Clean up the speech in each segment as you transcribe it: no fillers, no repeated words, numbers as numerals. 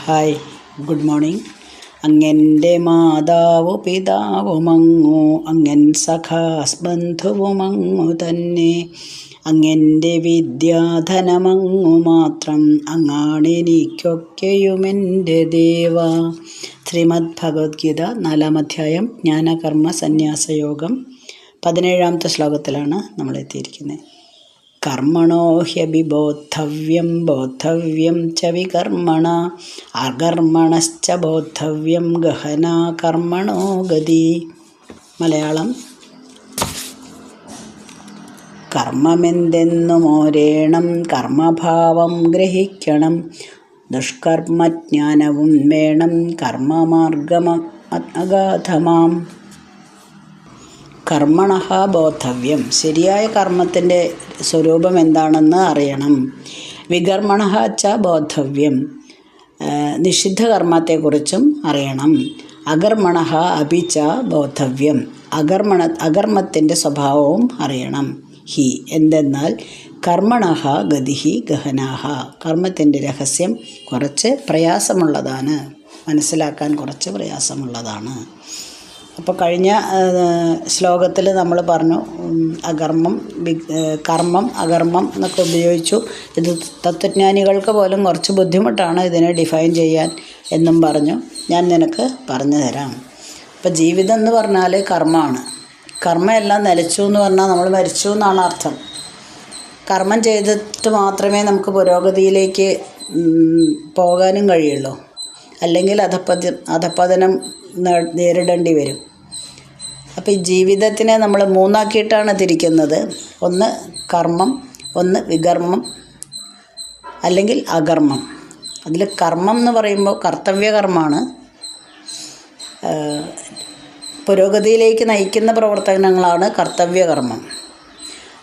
Hi, good morning. അങ്ങൻ്റെ മാതാവു പിതാവുമങ്ങു, അങ്ങൻ സഖാസ് ബന്ധുവുമങ്ങു തന്നെ. അങ്ങൻ്റെ വിദ്യാധനമങ്ങു മാത്രം, അങ്ങാണെനിക്കൊക്കെയുമെൻ്റെ ദേവ. ശ്രീമദ് ഭഗവത്ഗീത 4-ാം അധ്യായം ജ്ഞാനകർമ്മ സന്യാസയോഗം 17-ാമത്തെ ശ്ലോകത്തിലാണ് നമ്മൾ എത്തിയിരിക്കുന്നത്. കർമ്മണോ ഹ്യഭിബോദ്ധവ്യം ബോദ്ധവ്യം ച വികർമ്മണ, അകർമ്മണശ്ച ബോദ്ധവ്യം ഗഹന കർമ്മണോ ഗതി. മലയാളം: കർമ്മമെന്തെന്നു മോരേണം, കർമ്മഭാവം ഗ്രഹിക്കണം, ദുഷ്കർമ്മജ്ഞാനവും വേണം, കർമ്മമാർഗം അഗാധമാം. കർമ്മണഃ ബോദ്ധവ്യം, ശരിയായ കർമ്മത്തിൻ്റെ സ്വരൂപം എന്താണെന്ന് അറിയണം. വികർമ്മണഃ ച ബോദ്ധവ്യം, നിഷിദ്ധ കർമ്മത്തെക്കുറിച്ചും അറിയണം. അകർമ്മണഃ അപി ച ബോദ്ധവ്യം, അകർമ്മത്തിൻ്റെ സ്വഭാവവും അറിയണം. ഹി, എന്തെന്നാൽ കർമ്മണഃ ഗതിഹി ഗഹനാഹ, കർമ്മത്തിൻ്റെ രഹസ്യം കുറച്ച് പ്രയാസമുള്ളതാണ്, മനസ്സിലാക്കാൻ കുറച്ച് പ്രയാസമുള്ളതാണ്. അപ്പോൾ കഴിഞ്ഞ ശ്ലോകത്തിൽ നമ്മൾ പറഞ്ഞു, കർമ്മം അകർമ്മം എന്നൊക്കെ ഉപയോഗിച്ചു. ഇത് തത്വജ്ഞാനികൾക്ക് പോലും കുറച്ച് ബുദ്ധിമുട്ടാണ് ഇതിനെ ഡിഫൈൻ ചെയ്യാൻ എന്നും പറഞ്ഞു. ഞാൻ നിനക്ക് പറഞ്ഞു തരാം. അപ്പോൾ ജീവിതം എന്ന് പറഞ്ഞാൽ കർമ്മമാണ്. കർമ്മമെല്ലാം നിലച്ചു എന്ന് പറഞ്ഞാൽ നമ്മൾ മരിച്ചു എന്നാണ് അർത്ഥം. കർമ്മം ചെയ്തിട്ട് മാത്രമേ നമുക്ക് പുരോഗതിയിലേക്ക് പോകാനും കഴിയുള്ളൂ, അല്ലെങ്കിൽ അധപ്പതനം നേരിടേണ്ടി വരും. അപ്പോൾ ഈ ജീവിതത്തിനെ നമ്മൾ മൂന്നാക്കിയിട്ടാണ് തിരിക്കുന്നത്. ഒന്ന് കർമ്മം, ഒന്ന് വികർമ്മം, അല്ലെങ്കിൽ അകർമ്മം. അതിൽ കർമ്മം എന്ന് പറയുമ്പോൾ കർത്തവ്യകർമ്മമാണ്, പുരോഗതിയിലേക്ക് നയിക്കുന്ന പ്രവർത്തനങ്ങളാണ് കർത്തവ്യകർമ്മം.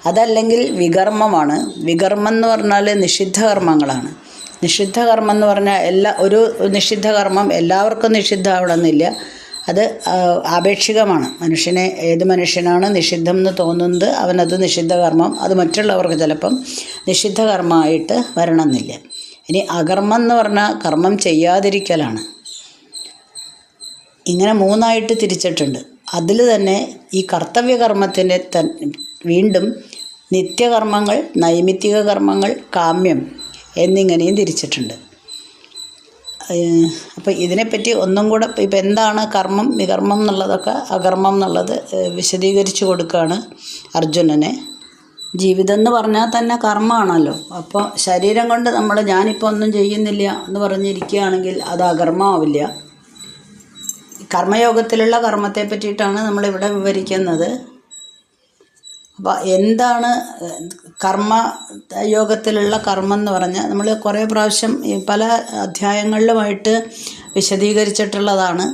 അതല്ലെങ്കിൽ വികർമ്മമാണ്. വികർമ്മം എന്ന് പറഞ്ഞാൽ നിഷിദ്ധ കർമ്മങ്ങളാണ്. നിഷിദ്ധ കർമ്മം എന്ന് പറഞ്ഞാൽ ഒരു നിഷിദ്ധ കർമ്മം എല്ലാവർക്കും നിഷിദ്ധമാവണമെന്നില്ല, അത് ആപേക്ഷികമാണ്. ഏത് മനുഷ്യനാണ് നിഷിദ്ധം എന്ന് തോന്നുന്നത് അവനത് നിഷിദ്ധ കർമ്മം, അത് മറ്റുള്ളവർക്ക് ചിലപ്പം നിഷിദ്ധ കർമ്മമായിട്ട് വരണമെന്നില്ല. ഇനി അകർമ്മം എന്ന് പറഞ്ഞാൽ കർമ്മം ചെയ്യാതിരിക്കലാണ്. ഇങ്ങനെ മൂന്നായിട്ട് തിരിച്ചിട്ടുണ്ട്. അതിൽ തന്നെ ഈ കർത്തവ്യകർമ്മത്തിൻ്റെ വീണ്ടും നിത്യകർമ്മങ്ങൾ, നൈമിത്തിക കർമ്മങ്ങൾ, കാമ്യം എന്നിങ്ങനെയും തിരിച്ചിട്ടുണ്ട്. അപ്പോൾ ഇതിനെപ്പറ്റി ഒന്നും കൂടെ ഇപ്പം എന്താണ് കർമ്മം വികർമ്മം എന്നുള്ളതൊക്കെ, അകർമ്മം എന്നുള്ളത് വിശദീകരിച്ച് കൊടുക്കുകയാണ് അർജുനനെ. ജീവിതം എന്ന് പറഞ്ഞാൽ തന്നെ കർമ്മമാണല്ലോ. അപ്പോൾ ശരീരം കൊണ്ട് ഞാനിപ്പോൾ ഒന്നും ചെയ്യുന്നില്ല എന്ന് പറഞ്ഞിരിക്കുകയാണെങ്കിൽ അത് അകർമ്മമാവില്ല. കർമ്മയോഗത്തിലുള്ള കർമ്മത്തെ പറ്റിയിട്ടാണ് നമ്മളിവിടെ വിവരിക്കുന്നത്. അപ്പോൾ എന്താണ് കർമ്മയോഗത്തിലുള്ള കർമ്മം എന്ന് പറഞ്ഞാൽ നമ്മൾ കുറേ പ്രാവശ്യം പല അധ്യായങ്ങളിലുമായിട്ട് വിശദീകരിച്ചിട്ടുള്ളതാണ്.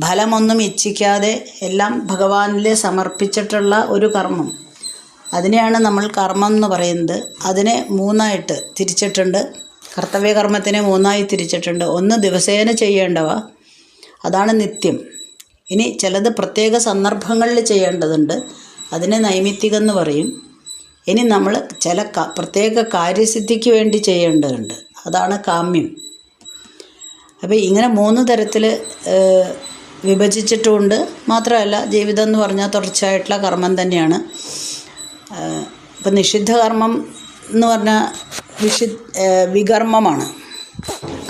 ഫലമൊന്നും ഇച്ഛിക്കാതെ എല്ലാം ഭഗവാനിൽ സമർപ്പിച്ചിട്ടുള്ള ഒരു കർമ്മം, അതിനെയാണ് നമ്മൾ കർമ്മം എന്ന് പറയുന്നത്. അതിനെ മൂന്നായിട്ട് തിരിച്ചിട്ടുണ്ട്. കർത്തവ്യകർമ്മത്തിനെ മൂന്നായി തിരിച്ചിട്ടുണ്ട്. ഒന്ന് ദിവസേന ചെയ്യേണ്ടവ, അതാണ് നിത്യം. ഇനി ചിലത് പ്രത്യേക സന്ദർഭങ്ങളിൽ ചെയ്യേണ്ടതുണ്ട്, അതിനെ നൈമിത്തികം എന്ന് പറയും. ഇനി നമ്മൾ ചില പ്രത്യേക കാര്യസിദ്ധിക്ക് വേണ്ടി ചെയ്യേണ്ടതുണ്ട്, അതാണ് കാമ്യം. അപ്പോൾ ഇങ്ങനെ 3 തരത്തിൽ വിഭജിച്ചിട്ടുമുണ്ട്. മാത്രമല്ല ജീവിതം എന്ന് പറഞ്ഞാൽ തുടർച്ചയായിട്ടുള്ള കർമ്മം തന്നെയാണ്. ഇപ്പം നിഷിദ്ധ കർമ്മം എന്ന് പറഞ്ഞാൽ വികർമ്മമാണ്.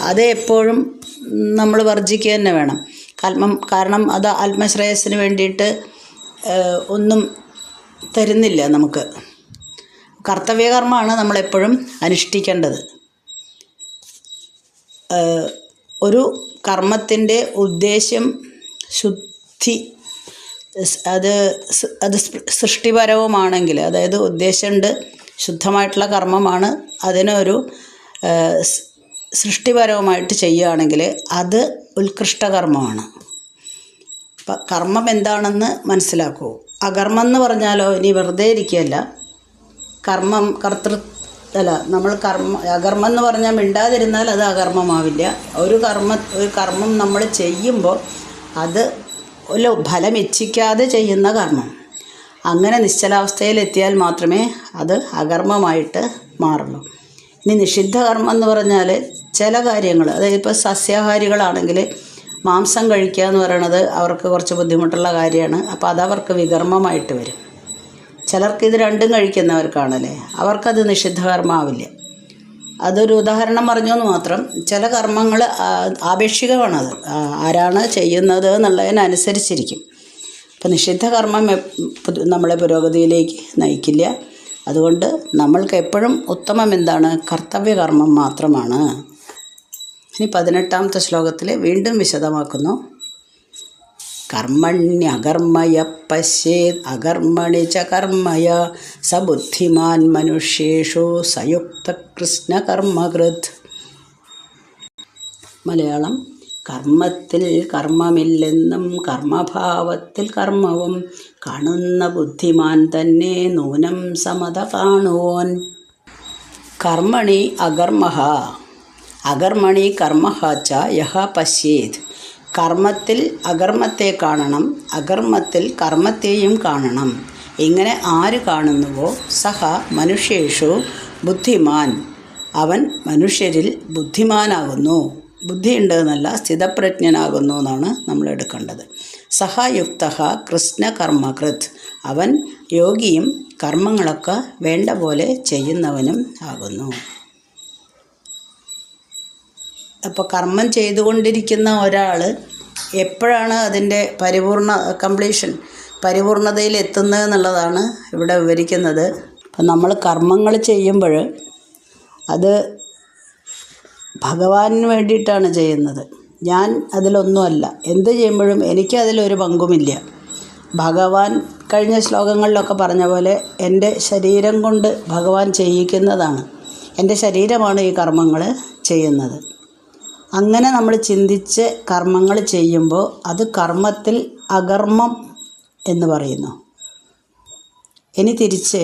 അത് എപ്പോഴും നമ്മൾ വർജിക്കുക തന്നെ വേണം. കാരണം അത് ആത്മശ്രേയസ്സിന് വേണ്ടിയിട്ട് ഒന്നും തരുന്നില്ല നമുക്ക്. കർത്തവ്യകർമ്മമാണ് നമ്മളെപ്പോഴും അനുഷ്ഠിക്കേണ്ടത്. ഒരു കർമ്മത്തിൻ്റെ ഉദ്ദേശ്യം ശുദ്ധി, അത് സൃഷ്ടിപരവുമാണെങ്കിൽ, അതായത് ഉദ്ദേശമുണ്ട്, ശുദ്ധമായിട്ടുള്ള കർമ്മമാണ്, അതിനൊരു സൃഷ്ടിപരവുമായിട്ട് ചെയ്യുകയാണെങ്കിൽ അത് ഉത്കൃഷ്ടകർമ്മമാണ്. അപ്പം കർമ്മം എന്താണെന്ന് മനസ്സിലാക്കൂ. അകർമ്മം എന്ന് പറഞ്ഞാലോ ഇനി വെറുതെ ഇരിക്കുകയല്ല. അകർമ്മം എന്ന് പറഞ്ഞാൽ മിണ്ടാതിരുന്നാൽ അത് അകർമ്മമാവില്ല. ഒരു കർമ്മം നമ്മൾ ചെയ്യുമ്പോൾ അത് ഫലം ഇച്ഛിക്കാതെ ചെയ്യുന്ന കർമ്മം, അങ്ങനെ നിശ്ചലാവസ്ഥയിലെത്തിയാൽ മാത്രമേ അത് അകർമ്മമായിട്ട് മാറുള്ളൂ. ഇനി നിഷിദ്ധ കർമ്മം എന്ന് പറഞ്ഞാൽ ചില കാര്യങ്ങൾ, അതായത് ഇപ്പോൾ സസ്യാഹാരികളാണെങ്കിൽ മാംസം കഴിക്കുക എന്ന് പറയുന്നത് അവർക്ക് കുറച്ച് ബുദ്ധിമുട്ടുള്ള കാര്യമാണ്. അപ്പോൾ അതവർക്ക് വികർമ്മമായിട്ട് വരും. ചിലർക്ക് ഇത് രണ്ടും കഴിക്കുന്നവർക്കാണല്ലേ, അവർക്കത് നിഷിദ്ധകർമ്മാവില്ല. അതൊരു ഉദാഹരണം പറഞ്ഞെന്ന് മാത്രം. ചില കർമ്മങ്ങൾ ആപേക്ഷികമാണത്, ആരാണ് ചെയ്യുന്നത് എന്നുള്ളതിനനുസരിച്ചിരിക്കും. അപ്പോൾ നിഷിദ്ധ കർമ്മം നമ്മളെ പുരോഗതിയിലേക്ക് നയിക്കില്ല. അതുകൊണ്ട് നമ്മൾക്ക് എപ്പോഴും ഉത്തമം എന്താണ്? കർത്തവ്യകർമ്മം മാത്രമാണ്. ഇനി 18ാമത്തെ ശ്ലോകത്തിൽ വീണ്ടും വിശദമാക്കുന്നു. കർമ്മണ്യകർമ്മയ പശ്യേത് അകർമ്മണി ച കർമ്മയ സബുദ്ധിമാൻ മനുഷ്യേഷു സയുക്ത കൃഷ്ണകർമ്മകൃത്. മലയാളം: കർമ്മത്തിൽ കർമ്മമില്ലെന്നും കർമ്മഭാവത്തിൽ കർമ്മവും കാണുന്ന ബുദ്ധിമാൻ തന്നെ നൂനം സമത കാണുവോൻ. കർമ്മണി അകർമ്മഃ അകർമ്മണി കർമ്മഃ ച യഹ പശ്യേത്. കർമ്മത്തിൽ അകർമ്മത്തെ കാണണം, അകർമ്മത്തിൽ കർമ്മത്തെയും കാണണം. ഇങ്ങനെ ആര് കാണുന്നുവോ സഹ മനുഷ്യേഷു ബുദ്ധിമാൻ, അവൻ മനുഷ്യരിൽ ബുദ്ധിമാനാകുന്നു. ബുദ്ധിയുണ്ട് എന്നല്ല, സ്ഥിതപ്രജ്ഞനാകുന്നു എന്നാണ് നമ്മൾ എടുക്കേണ്ടത്. സഹയുക്ത കൃഷ്ണകർമ്മകൃത്, അവൻ യോഗിയും കർമ്മങ്ങളൊക്കെ വേണ്ട പോലെ ചെയ്യുന്നവനും ആകുന്നു. അപ്പോൾ കർമ്മം ചെയ്തുകൊണ്ടിരിക്കുന്ന ഒരാൾ എപ്പോഴാണ് അതിൻ്റെ പരിപൂർണതയിൽ എത്തുന്നത് എന്നുള്ളതാണ് ഇവിടെ വിവരിക്കുന്നത്. അപ്പം നമ്മൾ കർമ്മങ്ങൾ ചെയ്യുമ്പോൾ അത് ഭഗവാന് വേണ്ടിയിട്ടാണ് ചെയ്യുന്നത്. ഞാൻ അതിലൊന്നുമല്ല. എന്ത് ചെയ്യുമ്പോഴും എനിക്ക് അതിലൊരു പങ്കുമില്ല. ഭഗവാൻ കഴിഞ്ഞ ശ്ലോകങ്ങളിലൊക്കെ പറഞ്ഞ പോലെ എൻ്റെ ശരീരം കൊണ്ട് ഭഗവാൻ ചെയ്യിക്കുന്നതാണ്. എൻ്റെ ശരീരമാണ് ഈ കർമ്മങ്ങൾ ചെയ്യുന്നത്. അങ്ങനെ നമ്മൾ ചിന്തിച്ച് കർമ്മങ്ങൾ ചെയ്യുമ്പോൾ അത് കർമ്മത്തിൽ അകർമ്മം എന്ന് പറയുന്നു. ഇനി തിരിച്ച്,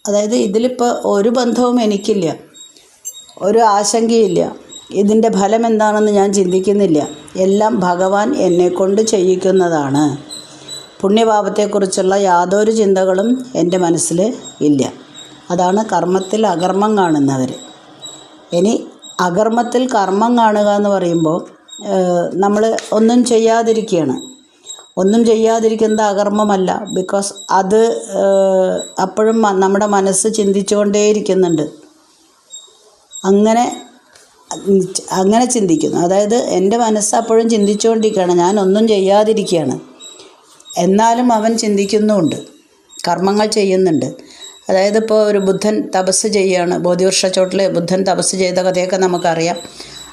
അതായത് ഇതിലിപ്പോൾ ഒരു ബന്ധവും എനിക്കില്ല, ഒരു ആശങ്കയില്ല, ഇതിൻ്റെ ഫലം എന്താണെന്ന് ഞാൻ ചിന്തിക്കുന്നില്ല. എല്ലാം ഭഗവാൻ എന്നെക്കൊണ്ട് ചെയ്യിക്കുന്നതാണ്. പുണ്യപാപത്തെക്കുറിച്ചുള്ള യാതൊരു ചിന്തകളും എൻ്റെ മനസ്സിൽ ഇല്ല. അതാണ് കർമ്മത്തിൽ അകർമ്മം കാണുന്നവർ. ഇനി അകർമ്മത്തിൽ കർമ്മം കാണുക എന്ന് പറയുമ്പോൾ നമ്മൾ ഒന്നും ചെയ്യാതിരിക്കുകയാണ്. ഒന്നും ചെയ്യാതിരിക്കുന്നത് അകർമ്മമല്ല. ബിക്കോസ് അത് അപ്പോഴും നമ്മുടെ മനസ്സ് ചിന്തിച്ചുകൊണ്ടേയിരിക്കുന്നുണ്ട്. അങ്ങനെ ചിന്തിക്കുന്നു. അതായത് എൻ്റെ മനസ്സ് അപ്പോഴും ചിന്തിച്ചുകൊണ്ടിരിക്കുകയാണ്, ഞാൻ ഒന്നും ചെയ്യാതിരിക്കുകയാണ്. എന്നാലും അവൻ ചിന്തിക്കുന്നുമുണ്ട്, കർമ്മങ്ങൾ ചെയ്യുന്നുണ്ട്. അതായത് ഇപ്പോൾ ഒരു ബുദ്ധൻ തപസ് ചെയ്യുകയാണ്. ബോധിവൃക്ഷച്ചോട്ടിൽ ബുദ്ധൻ തപസ് ചെയ്ത കഥയൊക്കെ നമുക്കറിയാം.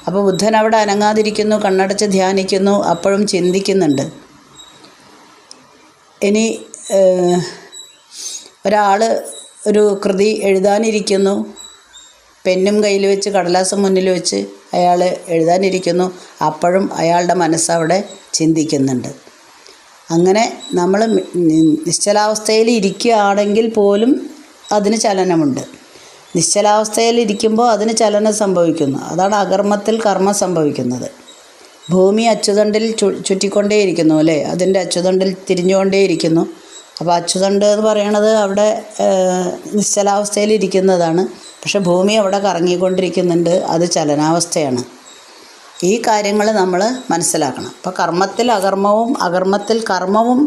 അപ്പോൾ ബുദ്ധൻ അവിടെ അനങ്ങാതിരിക്കുന്നു, കണ്ണടച്ച് ധ്യാനിക്കുന്നു, അപ്പോഴും ചിന്തിക്കുന്നുണ്ട്. ഇനി ഒരാൾ ഒരു കൃതി എഴുതാനിരിക്കുന്നു, പെന്നും കയ്യിൽ വെച്ച് കടലാസം മുന്നിൽ വെച്ച് അയാൾ എഴുതാനിരിക്കുന്നു, അപ്പോഴും അയാളുടെ മനസ്സവിടെ ചിന്തിക്കുന്നുണ്ട്. അങ്ങനെ നമ്മൾ നിശ്ചലാവസ്ഥയിൽ ഇരിക്കുകയാണെങ്കിൽ പോലും അതിന് ചലനമുണ്ട്. നിശ്ചലാവസ്ഥയിൽ ഇരിക്കുമ്പോൾ അതിന് ചലനം സംഭവിക്കുന്നു. അതാണ് അകർമ്മത്തിൽ കർമ്മം സംഭവിക്കുന്നത്. ഭൂമി അച്ചുതണ്ടിൽ ചുറ്റിക്കൊണ്ടേയിരിക്കുന്നു അല്ലേ, അതിൻ്റെ അച്ചുതണ്ടിൽ തിരിഞ്ഞുകൊണ്ടേയിരിക്കുന്നു. അപ്പോൾ അച്ചുതണ്ട് എന്ന് പറയണത് അവിടെ നിശ്ചലാവസ്ഥയിൽ ഇരിക്കുന്നതാണ്. പക്ഷെ ഭൂമി അവിടെ കറങ്ങിക്കൊണ്ടിരിക്കുന്നുണ്ട്, അത് ചലനാവസ്ഥയാണ്. ഈ കാര്യങ്ങൾ നമ്മൾ മനസ്സിലാക്കണം. അപ്പോൾ കർമ്മത്തിൽ അകർമ്മവും അകർമ്മത്തിൽ കർമ്മവും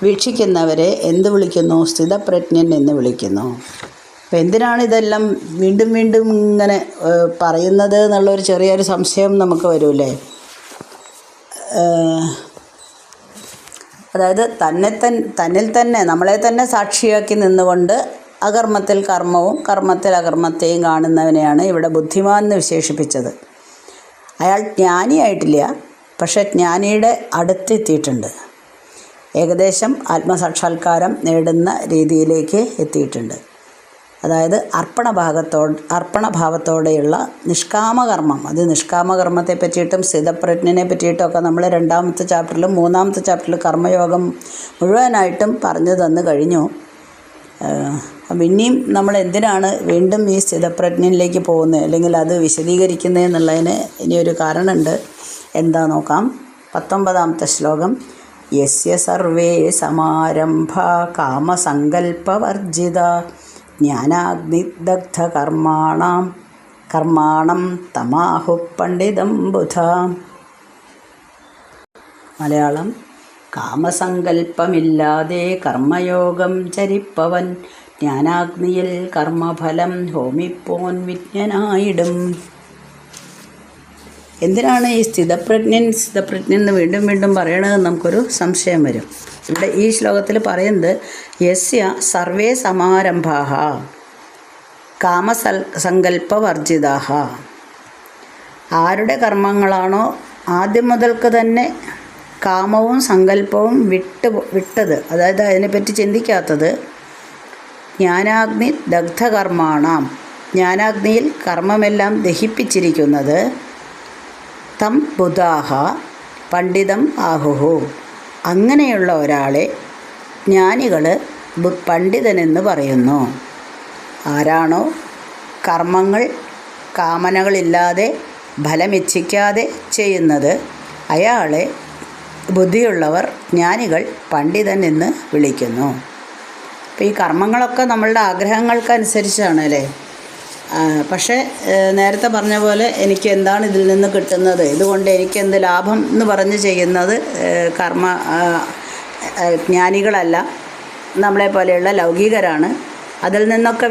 വീക്ഷിക്കുന്നവരെ എന്ത് വിളിക്കുന്നു? സ്ഥിതപ്രജ്ഞൻ എന്ന് വിളിക്കുന്നു. അപ്പോൾ എന്തിനാണ് ഇതെല്ലാം വീണ്ടും വീണ്ടും ഇങ്ങനെ പറയുന്നത് എന്നുള്ളൊരു ചെറിയൊരു സംശയം നമുക്ക് വരൂലേ. അതായത് തന്നിൽ തന്നെ നമ്മളെ തന്നെ സാക്ഷിയാക്കി നിന്നുകൊണ്ട് അകർമ്മത്തിൽ കർമ്മവും കർമ്മത്തിൽ അകർമ്മത്തെയും കാണുന്നവനെയാണ് ഇവിടെ ബുദ്ധിമാൻ എന്ന് വിശേഷിപ്പിച്ചത്. അയാൾ ജ്ഞാനിയായിട്ടില്ല, പക്ഷെ ജ്ഞാനിയുടെ അടുത്തെത്തിയിട്ടുണ്ട്. ഏകദേശം ആത്മസാക്ഷാത്കാരം നേടുന്ന രീതിയിലേക്ക് എത്തിയിട്ടുണ്ട്. അതായത് അർപ്പണഭാവത്തോടെയുള്ള നിഷ്കാമകർമ്മം. അത് നിഷ്കാമകർമ്മത്തെ പറ്റിയിട്ടും സ്ഥിതപ്രജ്ഞനെ പറ്റിയിട്ടുമൊക്കെ നമ്മൾ 2ാമത്തെ ചാപ്റ്ററിലും 3ാമത്തെ ചാപ്റ്ററിൽ കർമ്മയോഗം മുഴുവനായിട്ടും പറഞ്ഞു തന്നു കഴിഞ്ഞു. പിന്നെയും നമ്മൾ എന്തിനാണ് വീണ്ടും ഈ സ്ഥിതപ്രജ്ഞനിലേക്ക് പോകുന്നത്, അല്ലെങ്കിൽ അത് വിശദീകരിക്കുന്നത് എന്നുള്ളതിന് ഇനിയൊരു കാരണമുണ്ട്. എന്താ നോക്കാം. 19ാമത്തെ ശ്ലോകം. യസ്യ സർവേ സമാരംഭ കാമസങ്കൽപ്പവർജിത ജ്ഞാനാഗ്നിദഗ്ധ കർമാണം തമാഹു പണ്ഡിതം ബുധ. മലയാളം. കാമസങ്കല്പമില്ലാതെ കർമ്മയോഗം ചരിപ്പവൻ ജ്ഞാനാഗ്നിയിൽ കർമ്മഫലം ഹോമിപ്പോൻ വിജ്ഞനായിടും. എന്തിനാണ് ഈ സ്ഥിതപ്രജ്ഞൻ എന്ന് വീണ്ടും വീണ്ടും പറയണത് നമുക്കൊരു സംശയം വരും. ഇവിടെ ഈ ശ്ലോകത്തിൽ പറയുന്നത് യസ്യ സർവേ സമാരംഭാഃ കാമസങ്കല്പവർജിതാഃ. ആരുടെ ആദ്യം മുതൽക്ക് തന്നെ കാമവും സങ്കല്പവും വിട്ടത്, അതായത് അതിനെപ്പറ്റി ചിന്തിക്കാത്തത്, ജ്ഞാനാഗ്നി ദഗ്ധകർമാണാം, ജ്ഞാനാഗ്നിയിൽ കർമ്മമെല്ലാം ദഹിപ്പിച്ചിരിക്കുന്നത്, തം ബുധാഹ പണ്ഡിതം ആഹുഹു, അങ്ങനെയുള്ള ഒരാളെ ജ്ഞാനികൾ പണ്ഡിതനെന്ന് പറയുന്നു. ആരാണോ കർമ്മങ്ങൾ കാമനകളില്ലാതെ ഫലമിച്ഛിക്കാതെ ചെയ്യുന്നത് അയാളെ ബുദ്ധിയുള്ളവർ ജ്ഞാനികൾ പണ്ഡിതൻ എന്ന് വിളിക്കുന്നു. അപ്പോൾ ഈ കർമ്മങ്ങളൊക്കെ നമ്മളുടെ ആഗ്രഹങ്ങൾക്കനുസരിച്ചാണ് അല്ലേ. പക്ഷേ നേരത്തെ പറഞ്ഞ പോലെ എനിക്ക് എന്താണ് ഇതിൽ നിന്ന് കിട്ടുന്നത്, ഇതുകൊണ്ട് എനിക്ക് എന്ത് ലാഭം എന്ന് പറഞ്ഞ് ചെയ്യുന്നത് ജ്ഞാനികളല്ല, നമ്മളെ പോലെയുള്ള ലൗകികരാണ്. അതിൽ നിന്നൊക്കെ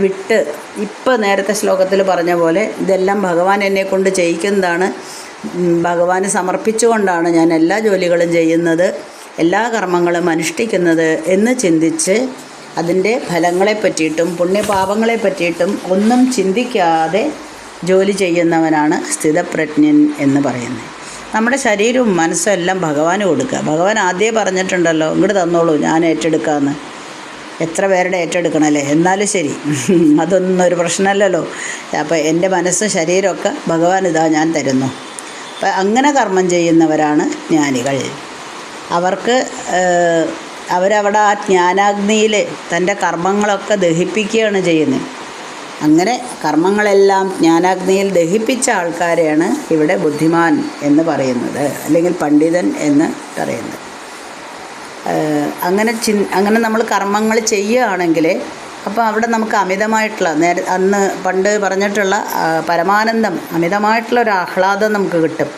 വിട്ട് ഇപ്പോൾ നേരത്തെ ശ്ലോകത്തിൽ പറഞ്ഞ പോലെ ഇതെല്ലാം ഭഗവാൻ എന്നെക്കൊണ്ട് ചെയ്യിക്കുന്നതാണ്, ഭഗവാന് സമർപ്പിച്ചുകൊണ്ടാണ് ഞാൻ എല്ലാ ജോലികളും ചെയ്യുന്നത്, എല്ലാ കർമ്മങ്ങളും അനുഷ്ഠിക്കുന്നത് എന്ന് ചിന്തിച്ച് അതിൻ്റെ ഫലങ്ങളെ പറ്റിയിട്ടും പുണ്യപാപങ്ങളെ പറ്റിയിട്ടും ഒന്നും ചിന്തിക്കാതെ ജോലി ചെയ്യുന്നവനാണ് സ്ഥിതപ്രജ്ഞൻ എന്ന് പറയുന്നത്. നമ്മുടെ ശരീരവും മനസ്സും എല്ലാം ഭഗവാന് കൊടുക്കുക. ഭഗവാൻ ആദ്യമേ പറഞ്ഞിട്ടുണ്ടല്ലോ, ഇങ്ങോട്ട് തന്നോളൂ ഞാൻ ഏറ്റെടുക്കാമെന്ന്. എത്ര പേരുടെ ഏറ്റെടുക്കണമല്ലേ, എന്നാലും ശരി, അതൊന്നും ഒരു പ്രശ്നമല്ലല്ലോ. അപ്പോൾ എൻ്റെ മനസ്സും ശരീരമൊക്കെ ഭഗവാൻ ഇതാ ഞാൻ തരുന്നു. അപ്പം അങ്ങനെ കർമ്മം ചെയ്യുന്നവരാണ് ജ്ഞാനികൾ. അവർക്ക് അവരവിടെ ആ ജ്ഞാനാഗ്നിയിൽ തൻ്റെ കർമ്മങ്ങളൊക്കെ ദഹിപ്പിക്കുകയാണ് ചെയ്യുന്നത്. അങ്ങനെ കർമ്മങ്ങളെല്ലാം ജ്ഞാനാഗ്നിയിൽ ദഹിപ്പിച്ച ആൾക്കാരെയാണ് ഇവിടെ ബുദ്ധിമാൻ എന്ന് പറയുന്നത്, അല്ലെങ്കിൽ പണ്ഡിതൻ എന്ന് പറയുന്നത്. അങ്ങനെ നമ്മൾ കർമ്മങ്ങൾ ചെയ്യുകയാണെങ്കിൽ അപ്പോൾ അവിടെ നമുക്ക് അമിതമായിട്ടുള്ള അന്ന് പണ്ട് പറഞ്ഞിട്ടുള്ള പരമാനന്ദം, അമിതമായിട്ടുള്ള ഒരു ആഹ്ലാദം നമുക്ക് കിട്ടും.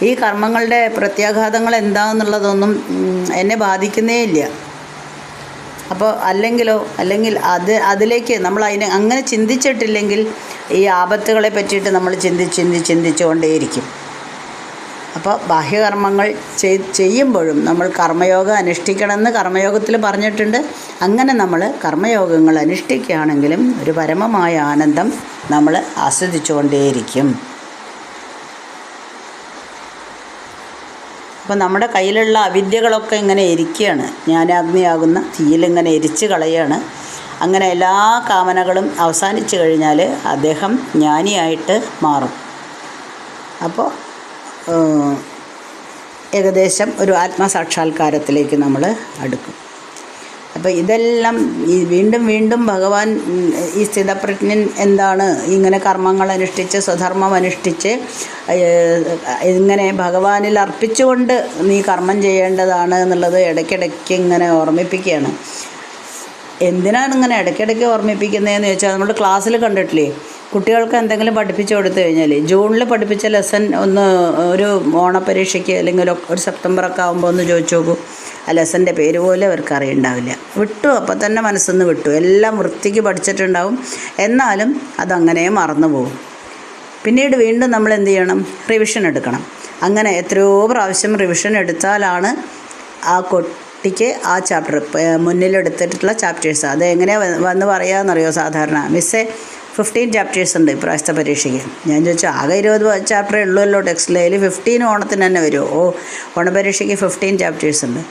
ഈ കർമ്മങ്ങളുടെ പ്രത്യാഘാതങ്ങൾ എന്താണെന്നുള്ളതൊന്നും എന്നെ ബാധിക്കുന്നേ ഇല്ല. അപ്പോൾ അല്ലെങ്കിൽ അതിലേക്ക് നമ്മൾ അങ്ങനെ ചിന്തിച്ചിട്ടില്ലെങ്കിൽ ഈ ആപത്തുകളെ പറ്റിയിട്ട് നമ്മൾ ചിന്തിച്ചുകൊണ്ടേയിരിക്കും. അപ്പോൾ ബാഹ്യകർമ്മങ്ങൾ ചെയ്യുമ്പോഴും നമ്മൾ കർമ്മയോഗം അനുഷ്ഠിക്കണമെന്ന് കർമ്മയോഗത്തിൽ പറഞ്ഞിട്ടുണ്ട്. അങ്ങനെ നമ്മൾ കർമ്മയോഗങ്ങൾ അനുഷ്ഠിക്കുകയാണെങ്കിലും ഒരു പരമമായ ആനന്ദം നമ്മൾ ആസ്വദിച്ചുകൊണ്ടേയിരിക്കും. അപ്പോൾ നമ്മുടെ കയ്യിലുള്ള അവിദ്യകളൊക്കെ ഇങ്ങനെ എരിക്കുകയാണ്, ജ്ഞാനാഗ്നിയാകുന്ന തീയിലിങ്ങനെ എരിച്ച് കളയുകയാണ്. അങ്ങനെ എല്ലാ കാമനകളും അവസാനിച്ചു കഴിഞ്ഞാൽ അദ്ദേഹം ജ്ഞാനിയായിട്ട് മാറും. അപ്പോൾ ഏകദേശം ഒരു ആത്മസാക്ഷാത്കാരത്തിലേക്ക് നമ്മൾ അടുക്കും. അപ്പോൾ ഇതെല്ലാം ഈ വീണ്ടും ഭഗവാൻ ഈ സ്ഥിതപ്രജ്ഞൻ എന്താണ്, ഇങ്ങനെ കർമ്മങ്ങൾ അനുഷ്ഠിച്ച് സ്വധർമ്മം അനുഷ്ഠിച്ച് ഇങ്ങനെ ഭഗവാനിൽ അർപ്പിച്ചുകൊണ്ട് നീ കർമ്മം ചെയ്യേണ്ടതാണ് എന്നുള്ളത് ഇടയ്ക്കിടയ്ക്ക് ഇങ്ങനെ ഓർമ്മിപ്പിക്കുകയാണ്. എന്തിനാണ് ഇങ്ങനെ ഇടയ്ക്കിടയ്ക്ക് ഓർമ്മിപ്പിക്കുന്നതെന്ന് ചോദിച്ചാൽ, നമ്മൾ ക്ലാസ്സിൽ കണ്ടിട്ടില്ലേ, കുട്ടികൾക്ക് എന്തെങ്കിലും പഠിപ്പിച്ചു കൊടുത്തു കഴിഞ്ഞാൽ ജൂണിൽ പഠിപ്പിച്ച ലെസൺ ഒരു ഓണപ്പരീക്ഷയ്ക്ക് അല്ലെങ്കിൽ ഒരു സെപ്റ്റംബറൊക്കെ ആകുമ്പോൾ ഒന്ന് ചോദിച്ചു നോക്കൂ, ആ ലെസൻ്റെ പേര് പോലും അവർക്ക് അറിയുണ്ടാവില്ല. വിട്ടു, അപ്പം തന്നെ മനസ്സിന്ന് വിട്ടു. എല്ലാം വൃത്തിക്ക് പഠിച്ചിട്ടുണ്ടാവും, എന്നാലും അതങ്ങനെ മറന്നു പോകും. പിന്നീട് വീണ്ടും നമ്മൾ എന്ത് ചെയ്യണം, റിവിഷൻ എടുക്കണം. അങ്ങനെ എത്രയോ പ്രാവശ്യം റിവിഷൻ എടുത്താലാണ് ആ കുട്ടിക്ക് ആ ചാപ്റ്റർ മുന്നിലെടുത്തിട്ടുള്ള ചാപ്റ്റേഴ്സ് അത് എങ്ങനെയാണ് വന്ന് പറയാമെന്നറിയോ. സാധാരണ മിസ്സേ 15 ചാപ്റ്റേഴ്സ് ഉണ്ട് ഇപ്രാവശ്യത്തെ പരീക്ഷയ്ക്ക്. ഞാൻ ചോദിച്ചു ആകെ 20 ചാപ്റ്ററേ ഉള്ളൂല്ലോ ടെക്സ്റ്റിൽ, അതിൽ 15 ഓണത്തിന് തന്നെ വരുമോ? ഓണപരീക്ഷയ്ക്ക് 15 ചാപ്റ്റേഴ്സ് ഉണ്ട്.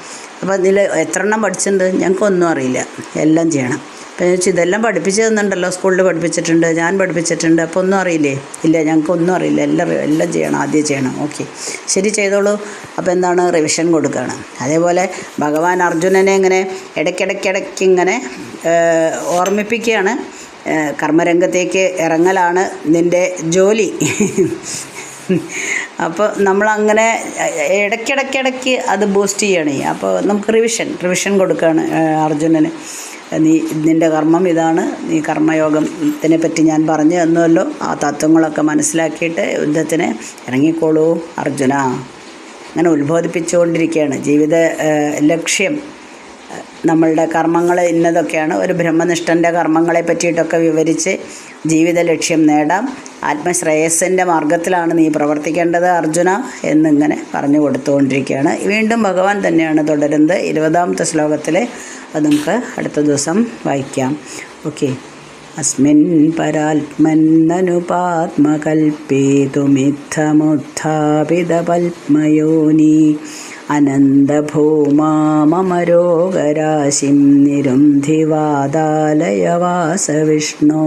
അപ്പോൾ ഇതിൽ എത്ര എണ്ണം പഠിച്ചിട്ടുണ്ട്? ഞങ്ങൾക്കൊന്നും അറിയില്ല, എല്ലാം ചെയ്യണം. അപ്പോൾ ഞാൻ ചോദിച്ചു ഇതെല്ലാം പഠിപ്പിച്ച് തന്നിട്ടുണ്ടല്ലോ, സ്കൂളിൽ പഠിപ്പിച്ചിട്ടുണ്ട്, ഞാൻ പഠിപ്പിച്ചിട്ടുണ്ട്, അപ്പോൾ ഒന്നും അറിയില്ലേ? ഇല്ല, ഞങ്ങൾക്കൊന്നും അറിയില്ല, എല്ലാം ചെയ്യണം, ആദ്യം ചെയ്യണം. ഓക്കെ, ശരി, ചെയ്തോളൂ. അപ്പോൾ എന്താണ്, റിവിഷൻ കൊടുക്കുകയാണ്. അതേപോലെ ഭഗവാൻ അർജുനനെ ഇങ്ങനെ ഇടയ്ക്കിടയ്ക്ക് ഇങ്ങനെ ഓർമ്മിപ്പിക്കുകയാണ്, കർമ്മരംഗത്തേക്ക് ഇറങ്ങലാണ് നിൻ്റെ ജോലി. അപ്പോൾ നമ്മളങ്ങനെ ഇടയ്ക്കിടയ്ക്ക് അത് ബൂസ്റ്റ് ചെയ്യണേ. അപ്പോൾ നമുക്ക് റിവിഷൻ കൊടുക്കുകയാണ് അർജുനന്. നിൻ്റെ കർമ്മം ഇതാണ്, നീ കർമ്മയോഗത്തിനെ പറ്റി ഞാൻ പറഞ്ഞു തന്നുവല്ലോ, ആ തത്വങ്ങളൊക്കെ മനസ്സിലാക്കിയിട്ട് യുദ്ധത്തിന് ഇറങ്ങിക്കോളൂ അർജുന. അങ്ങനെ ഉത്ബോധിപ്പിച്ചുകൊണ്ടിരിക്കുകയാണ്. ജീവിത ലക്ഷ്യം, നമ്മളുടെ കർമ്മങ്ങൾ ഇന്നതൊക്കെയാണ്. ഒരു ബ്രഹ്മനിഷ്ഠൻ്റെ കർമ്മങ്ങളെ പറ്റിയിട്ടൊക്കെ വിവരിച്ച് ജീവിത ലക്ഷ്യം നേടാം. ആത്മശ്രേയസ്സിൻ്റെ മാർഗത്തിലാണ് നീ പ്രവർത്തിക്കേണ്ടത് അർജുന എന്നിങ്ങനെ പറഞ്ഞു കൊടുത്തുകൊണ്ടിരിക്കുകയാണ്. വീണ്ടും ഭഗവാൻ തന്നെയാണ് തുടരുന്നത് 20ാമത്തെ ശ്ലോകത്തിലെ. അത് നമുക്ക് അടുത്ത ദിവസം വായിക്കാം. ഓക്കെ. അസ്മിൻ പരാത്മന്നനുപാത്മകൽപ്പേതുമിത്തമുത്ഥാപിതപത്മയോനി അനന്തഭൂമാമരോഗരാശിം നിരുന്ധിവാദാലയവാസ വിഷ്ണു.